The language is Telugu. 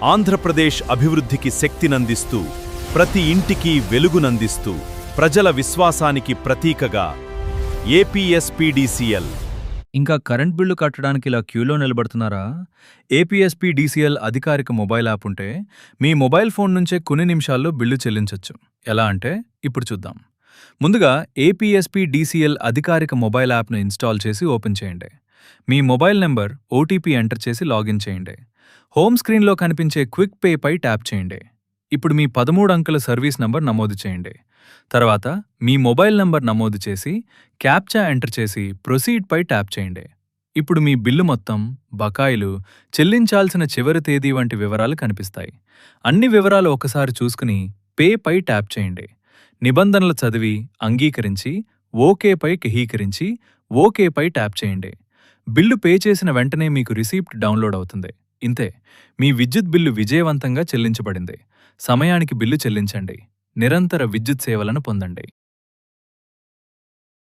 ఆంధ్రప్రదేశ్ అభివృద్ధికి శక్తినందిస్తూ, ప్రతి ఇంటికి వెలుగునందిస్తూ, ప్రజల విశ్వాసానికి ప్రతీకగా ఏపీఎస్పీడీసీఎల్. ఇంకా కరెంట్ బిల్లు కట్టడానికి ఇలా క్యూలో నిలబడుతున్నారా? ఏపీఎస్పీడీసీఎల్ అధికారిక మొబైల్ యాప్ ఉంటే మీ మొబైల్ ఫోన్ నుంచే కొన్ని నిమిషాల్లో బిల్లు చెల్లించొచ్చు. ఎలా అంటే ఇప్పుడు చూద్దాం. ముందుగా ఏపీఎస్పీడీసీఎల్ అధికారిక మొబైల్ యాప్ను ఇన్స్టాల్ చేసి ఓపెన్ చేయండి. మీ మొబైల్ నెంబర్, ఓటీపీ ఎంటర్ చేసి లాగిన్ చేయండి. హోమ్ స్క్రీన్లో కనిపించే క్విక్ పే పై ట్యాప్ చేయండి. ఇప్పుడు మీ 13 అంకెల సర్వీస్ నంబర్ నమోదు చేయండి. తర్వాత మీ మొబైల్ నంబర్ నమోదు చేసి క్యాప్చా ఎంటర్ చేసి ప్రొసీడ్ పై ట్యాప్ చేయండి. ఇప్పుడు మీ బిల్లు మొత్తం, బకాయిలు, చెల్లించాల్సిన చివరి తేదీ వంటి వివరాలు కనిపిస్తాయి. అన్ని వివరాలు ఒకసారి చూసుకుని పే పై ట్యాప్ చేయండి. నిబంధనలు చదివి అంగీకరించి ఓకే పై కిహీకరించి ఓకే పై ట్యాప్ చేయండి. బిల్లు పే చేసిన వెంటనే మీకు రిసీప్ట్ డౌన్లోడ్ అవుతుంది. ఇంతే, మీ విద్యుత్ బిల్లు విజయవంతంగా చెల్లించబడింది. సమయానికి బిల్లు చెల్లించండి. నిరంతర విద్యుత్ సేవలను పొందండి.